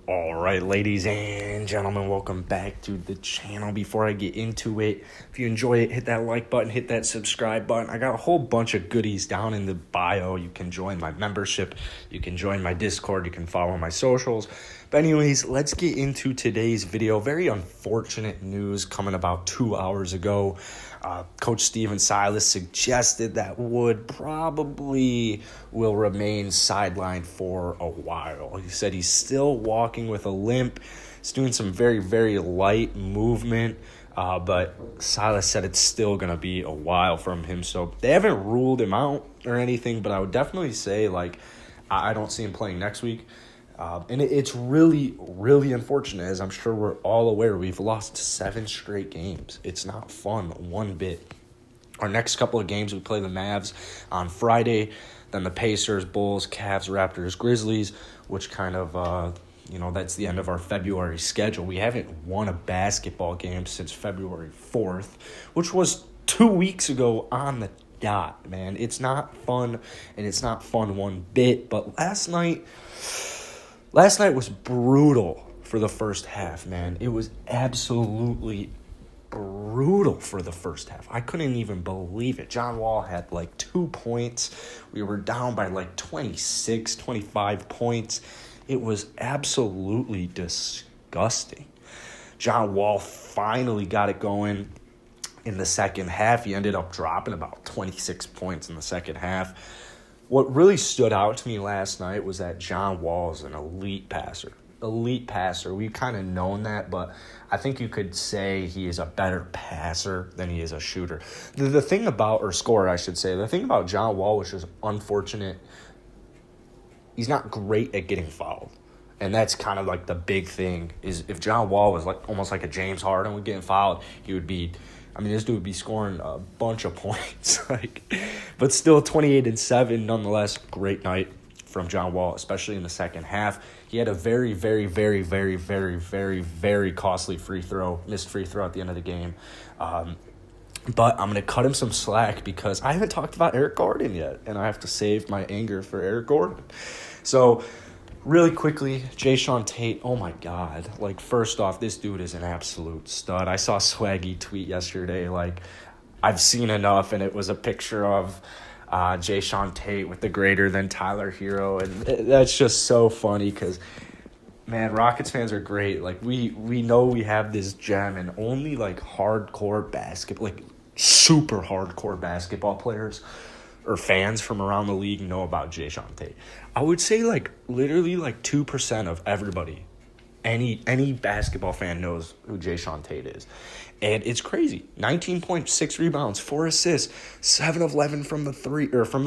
All right, ladies and gentlemen, welcome back to the channel. Before I get into it, if you enjoy it, hit that like button, hit that subscribe button. I got a whole bunch of goodies down in the bio. You can join my membership, you can join my Discord, you can follow my socials. But anyways, let's get into today's video. Very unfortunate news coming about 2 hours ago. Coach Stephen Silas suggested that Wood probably will remain sidelined for a while. He said he's still walking with a limp. He's doing some very, very light movement, but Silas said it's still going to be a while from him. So they haven't ruled him out or anything, but I would definitely say, I don't see him playing next week. And it's really, really unfortunate, as I'm sure we're all aware. We've lost 7 straight games. It's not fun one bit. Our next couple of games, we play the Mavs on Friday, then the Pacers, Bulls, Cavs, Raptors, Grizzlies, which kind of, that's the end of our February schedule. We haven't won a basketball game since February 4th, which was 2 weeks ago on the dot, man. It's not fun, and it's not fun one bit, but Last night was brutal for the first half, man. It was absolutely brutal for the first half. I couldn't even believe it. John Wall had 2 points. We were down by 26, 25 points. It was absolutely disgusting. John Wall finally got it going in the second half. He ended up dropping about 26 points in the second half. What really stood out to me last night was that John Wall is an elite passer. We've kind of known that, but I think you could say he is a better passer than he is a shooter. The thing about, or scorer, I should say, the thing about John Wall, which is unfortunate, he's not great at getting fouled. And that's kind of the big thing, is if John Wall was almost like a James Harden with getting fouled, he would be, this dude would be scoring a bunch of points. But still 28-7, nonetheless, great night from John Wall, especially in the second half. He had a very, very, very, very, very, very, very costly missed free throw at the end of the game. But I'm going to cut him some slack because I haven't talked about Eric Gordon yet, and I have to save my anger for Eric Gordon. So, really quickly, Jae'Sean Tate, oh my God. First off, this dude is an absolute stud. I saw Swaggy tweet yesterday, I've seen enough, and it was a picture of Jae'Sean Tate with the greater than Tyler Hero, and that's just so funny because, man, Rockets fans are great. We know we have this gem, and only hardcore basketball, super hardcore basketball players or fans from around the league know about Jae'Sean Tate. I would say literally 2% of everybody, any basketball fan knows who Jae'Sean Tate is. And it's crazy. 19.6 rebounds, 4 assists, 7 of 11 from the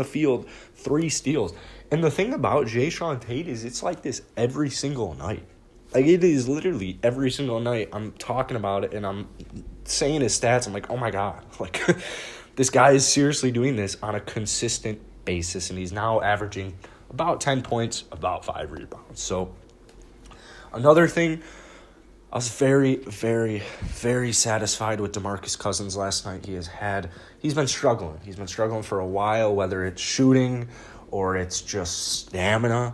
field, 3 steals. And the thing about Jae'Sean Tate is it's like this every single night. It is literally every single night. I'm talking about it and I'm saying his stats. I'm like, oh my God. This guy is seriously doing this on a consistent basis, and he's now averaging about 10 points, about 5 rebounds. So another thing, I was very, very, very satisfied with DeMarcus Cousins last night. He's been struggling. He's been struggling for a while, whether it's shooting or it's just stamina.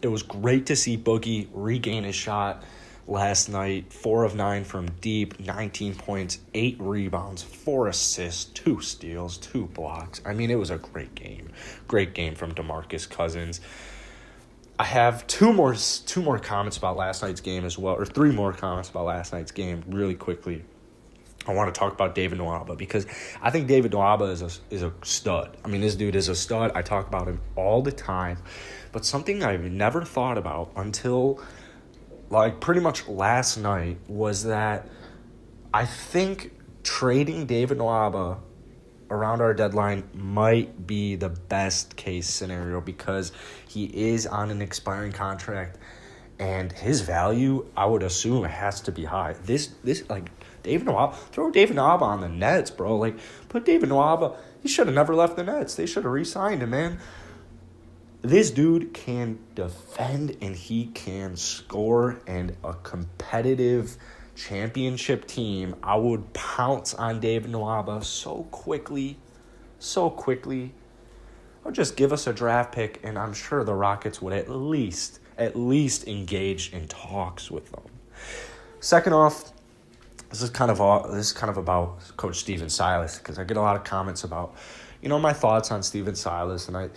It was great to see Boogie regain his shot last night. 4 of 9 from deep, 19 points, 8 rebounds, 4 assists, 2 steals, 2 blocks. It was a great game. Great game from DeMarcus Cousins. I have two more comments about last night's game as well, or 3 more comments about last night's game really quickly. I want to talk about David Nwaba because I think David Nwaba is a stud. This dude is a stud. I talk about him all the time. But something I've never thought about until pretty much last night was that I think trading David Nwaba around our deadline might be the best case scenario because he is on an expiring contract and his value, I would assume, has to be high. David Nwaba, throw David Nwaba on the Nets, bro. Put David Nwaba, he should have never left the Nets. They should have re-signed him, man. This dude can defend and he can score, and a competitive championship team, I would pounce on David Nwaba so quickly. I'll just give us a draft pick, and I'm sure the Rockets would at least at least engage in talks with them. Second off, this is kind of about Coach Stephen Silas, because I get a lot of comments about, my thoughts on Stephen Silas, and I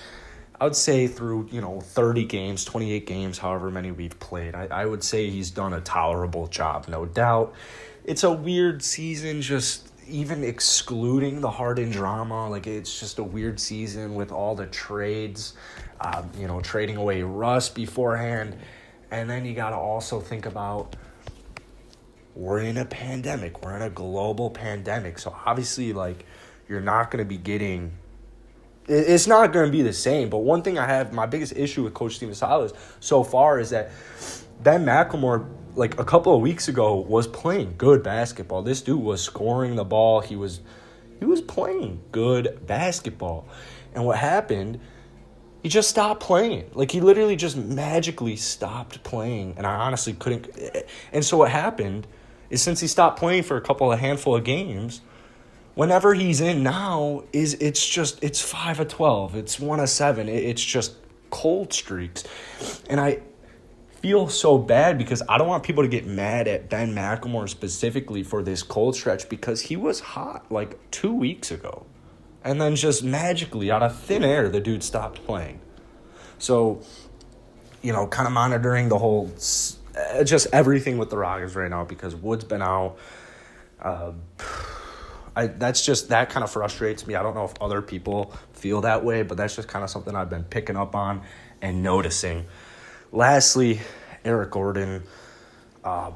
would say through, 30 games, 28 games, however many we've played, I would say he's done a tolerable job, no doubt. It's a weird season, just even excluding the Harden drama. Like, it's just a weird season with all the trades, trading away Russ beforehand. And then you got to also think about, we're in a pandemic. We're in a global pandemic. So obviously, you're not going to be getting... It's not going to be the same. But one thing my biggest issue with Coach Stephen Silas so far is that Ben McLemore, a couple of weeks ago, was playing good basketball. This dude was scoring the ball. He was playing good basketball. And what happened, he just stopped playing. He literally just magically stopped playing. And I honestly couldn't. And so what happened is, since he stopped playing for a handful of games, whenever he's in now, it's 5 of 12. It's 1 of 7. It's just cold streaks. And I feel so bad because I don't want people to get mad at Ben McLemore specifically for this cold stretch, because he was hot 2 weeks ago. And then just magically, out of thin air, the dude stopped playing. So, kind of monitoring the whole, just everything with the Rockets right now, because Wood's been out. That kind of frustrates me. I don't know if other people feel that way, but that's just kind of something I've been picking up on and noticing. Lastly, Eric Gordon. I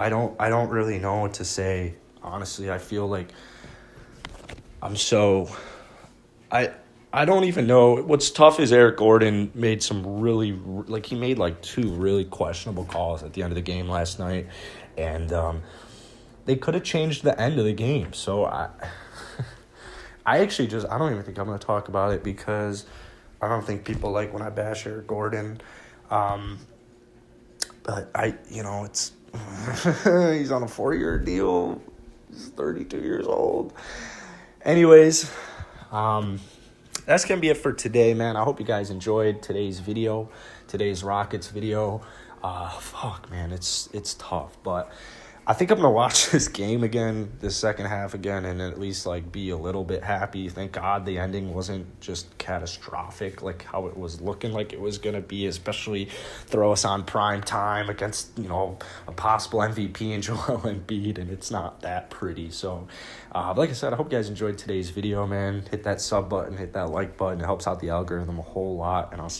don't really know what to say. Honestly, I feel like I don't even know. What's tough is Eric Gordon made some really, he made 2 really questionable calls at the end of the game last night, and they could have changed the end of the game. So I actually I don't even think I'm going to talk about it, because I don't think people like when I bash Eric Gordon. But it's he's on a 4-year deal. He's 32 years old. Anyways, that's going to be it for today, man. I hope you guys enjoyed today's Rockets video. Man, it's tough, but I think I'm going to watch this game again, this second half again, and at least, be a little bit happy. Thank God the ending wasn't just catastrophic, how it was looking like it was going to be, especially throw us on prime time against, a possible MVP in Joel Embiid, and it's not that pretty. So, like I said, I hope you guys enjoyed today's video, man. Hit that sub button, hit that like button. It helps out the algorithm a whole lot, and I'll see